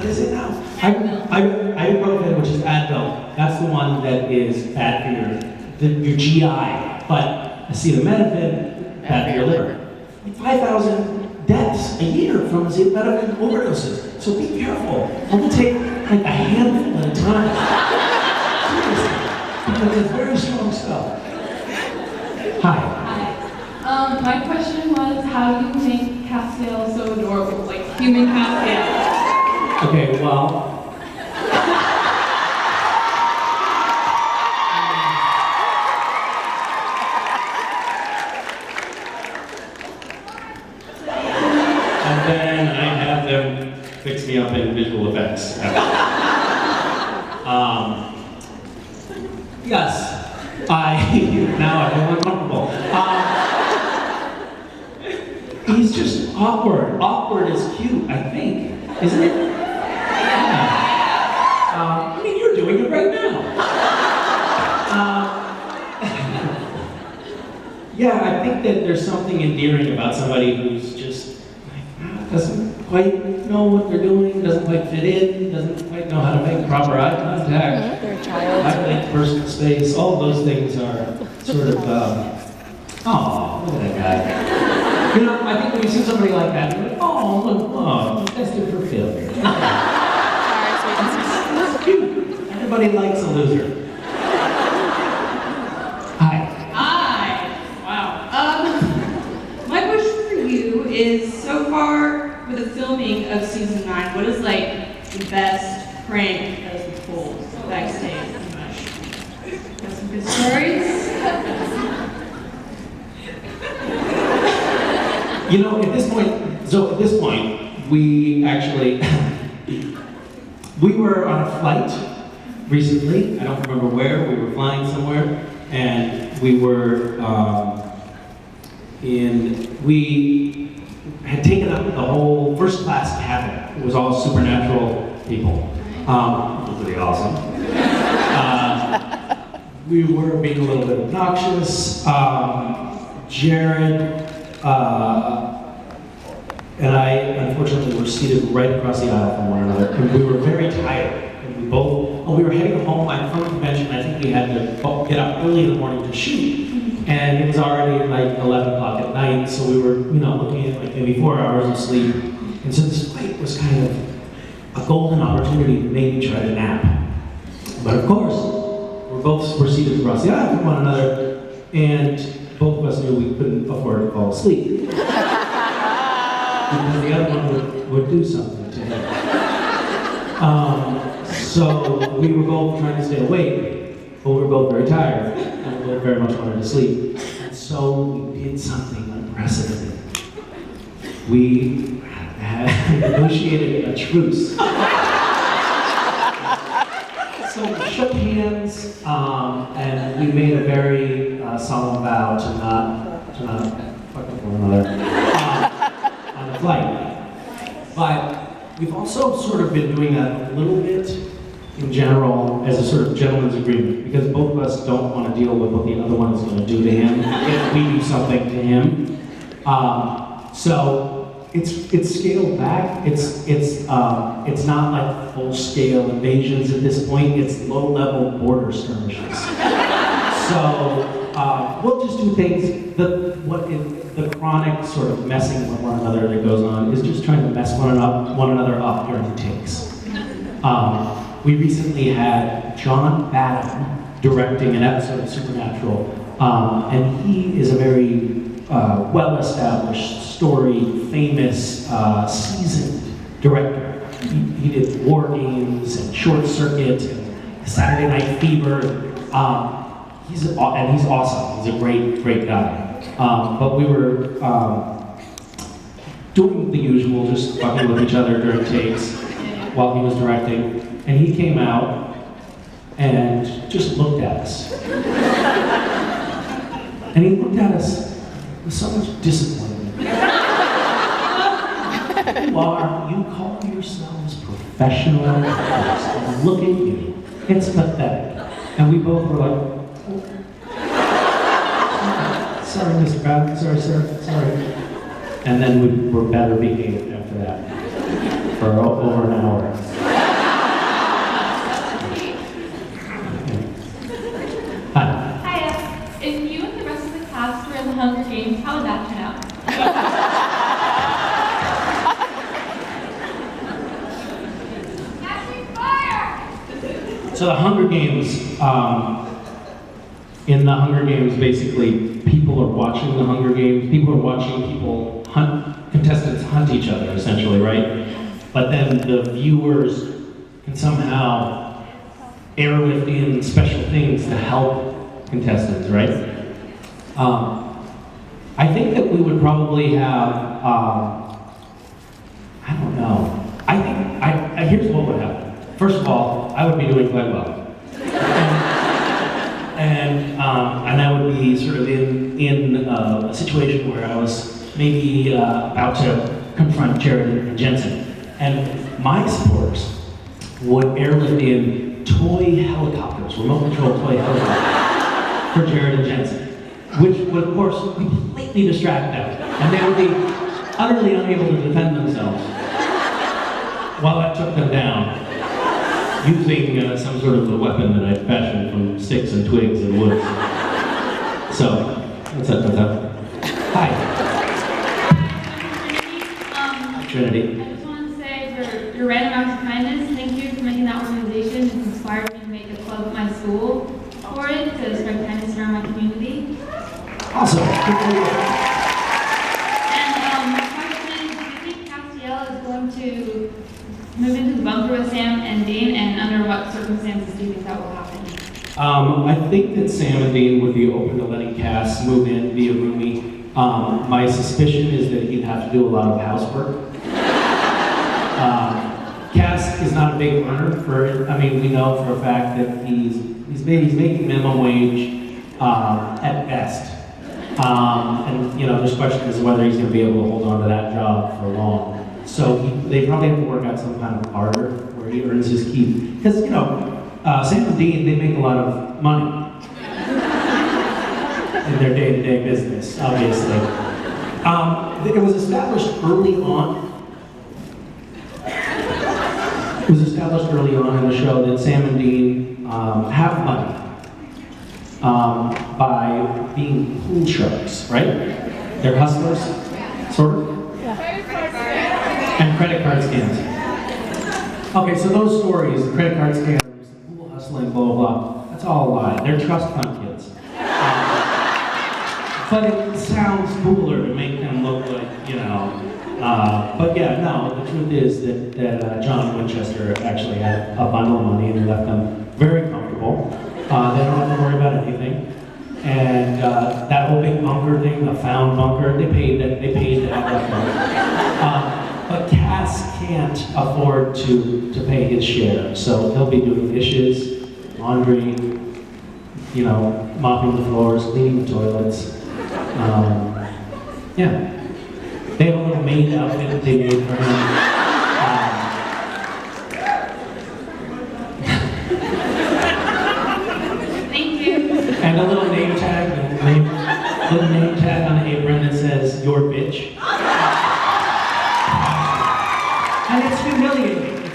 What is it now? Ibuprofen, which is Advil. That's the one that is bad for your GI. But acetaminophen, bad for your liver. 5,000 deaths a year from acetaminophen overdoses. So be careful. Only take like a handful at a time. Seriously. Because it's very strong stuff. Hi. My question was, how do you make Castiel so adorable, like human Castiel? Okay, well. And then I have them fix me up in visual effects. Yes. Now I feel uncomfortable. He's just awkward. Awkward is cute, I think. Isn't it? Yeah. I mean, you're doing it right now. Yeah, I think that there's something endearing about somebody who's just like, doesn't quite know what they're doing, doesn't quite fit in, doesn't quite know how to make proper eye contact. They're a child. Violate personal space, all those things are sort of, oh, look at that guy. You know, I think when you see somebody like that, you're like, oh, that's good for failure. That's cute. Everybody likes a loser. Hi. Wow. My question for you is, so far with the filming of season 9, what is like the best prank that has been pulled backstage? Got some good stories? You know, at this point, we actually, we were on a flight recently. I don't remember where. We were flying somewhere, and we were we had taken up the whole first class cabin. It was all supernatural people. It was really awesome. We were being a little bit obnoxious. Jared and I, unfortunately, were seated right across the aisle from one another, and we were very tired. And we were heading home from a convention. I think we had to get up early in the morning to shoot, and it was already like 11 o'clock at night, so we were, looking at like maybe 4 hours of sleep. And so this flight was kind of a golden opportunity to maybe try to nap. But of course, we're seated across the aisle from one another, and both of us knew we couldn't afford to fall asleep. Because the other one would do something to him. So we were both trying to stay awake, but we were both very tired, and we both very much wanted to sleep. And so we did something unprecedented. We had negotiated a truce. So we shook hands, and we made a very solemn vow to not fuck with one another on the flight. But we've also sort of been doing that a little bit in general as a sort of gentleman's agreement, because both of us don't want to deal with what the other one is going to do to him if we do something to him. So it's scaled back. It's not like full-scale invasions at this point. It's low-level border skirmishes. So we'll just do things. The chronic sort of messing with one another that goes on is just trying to mess one another up during the takes. We recently had John Badham directing an episode of Supernatural, and he is a very well-established, storied, famous, seasoned director. He did War Games and Short Circuit and Saturday Night Fever. He's awesome. He's a great guy. But we were doing the usual, just fucking with each other during takes while he was directing. And he came out and just looked at us. And he looked at us with so much disappointment. You call yourselves professional actors. Look at you. It's pathetic. And we both were like, oh. Sorry, Mr. Brown. Sorry, sir. Sorry. And then we were better behaved after that for over an hour. So the Hunger Games, in the Hunger Games, basically, people are watching the Hunger Games. People are watching people contestants hunt each other, essentially, right? But then the viewers can somehow airlift in special things to help contestants, right? I think that we would probably have, I don't know. I think, here's what would happen. First of all, I would be doing quite well. And I would be sort of in a situation where I was maybe about to confront Jared and Jensen. And my supporters would airlift in toy helicopters, remote control toy helicopters for Jared and Jensen, which would of course completely distract them. And they would be utterly unable to defend themselves while I took them down, using some sort of a weapon that I'd fashioned from sticks and twigs and wood. So, what's up? Hi. Trinity. I just want to say for your random acts of kindness, thank you for making that organization. It's inspired me to make a club at my school for it, to spread kindness around my community. Awesome. And my question is, do you think Castiel is going to move into the bunker with Sam and Dean, and under what circumstances do you think that will happen? I think that Sam and Dean would be open to letting Cass move in, be a roomie. My suspicion is that he'd have to do a lot of housework. Cass is not a big earner we know for a fact that he's making minimum wage at best. And there's questions as to whether he's going to be able to hold on to that job for long. So they probably have to work out some kind of barter where he earns his keep. Because, Sam and Dean, they make a lot of money in their day-to-day business, obviously. It was established early on. It was established early on in the show that Sam and Dean have money by being pool sharks, right? They're hustlers, sort of? Yeah. And credit card scams. Okay, so those stories, credit card scams, pool hustling, blah, blah, blah, that's all a lie. They're trust fund kids. But it sounds cooler to make them look like, but yeah, no, the truth is that John Winchester actually had a bundle of money and left them very comfortable. They don't have to worry about anything. And that whole big bunker thing, the found bunker, they paid to have that bunker. But Cass can't afford to pay his share, so he'll be doing dishes, laundry, mopping the floors, cleaning the toilets. Yeah. They have a little maid outfit that they made for him. Thank you. And a little name tag on the apron that says, "Your bitch." And it's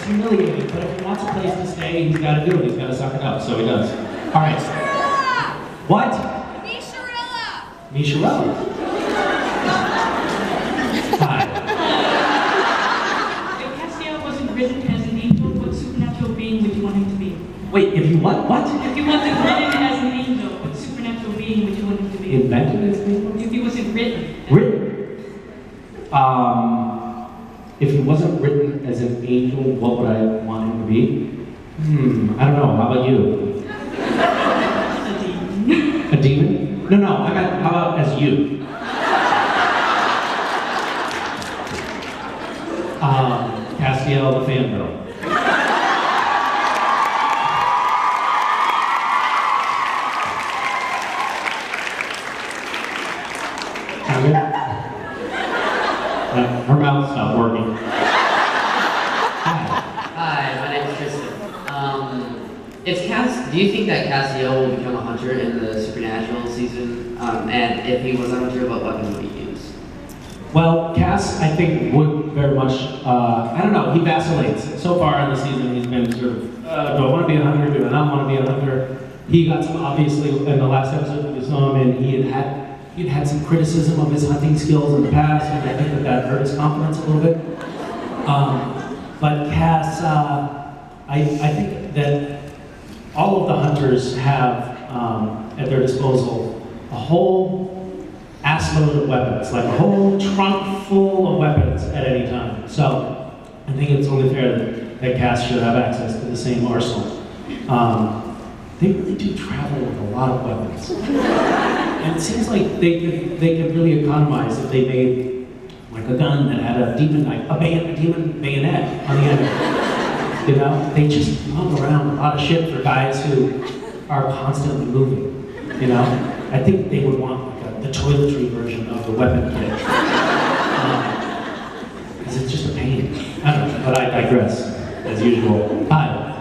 humiliating, but if he wants a place to stay, he's got to do it. He's got to suck it up, so he does. All right. What? Misha. Hi. If Castiel wasn't written as an angel, what supernatural being would you want him to be? Wait, if you what? What? If he wasn't written as an angel, what supernatural being would you want him to be? Invented as an angel? If he wasn't written. If he wasn't written as an angel, what would I want him to be? I don't know. How about you? A demon. A demon? No. I meant, how about as you? Castiel the fangirl. Her mouth's not working. Hi, my name is Tristan. Do you think that Castiel will become a hunter in the Supernatural season? And if he was a hunter, what weapon would he use? Well, Cass, I think, would very much, I don't know, he vacillates. So far in the season, he's been sort of, do I want to be a hunter? Do I not want to be a hunter? He got some, obviously, in the last episode we saw him, and he'd had some criticism of his hunting skills in the past, and I think that hurt his confidence a little bit. But Cass, I think that all of the hunters have at their disposal a whole assload of weapons, like a whole trunk full of weapons at any time. So I think it's only fair that cast should have access to the same arsenal. They really do travel with a lot of weapons. And it seems like they could really economize if they made like a gun that had a demon bayonet on the end. You know, they just lug around a lot of shit for guys who are constantly moving. You know, I think they would want like the toiletry version of the weapon kit. Because it's just a pain. I don't know, but I digress, as usual. Hi.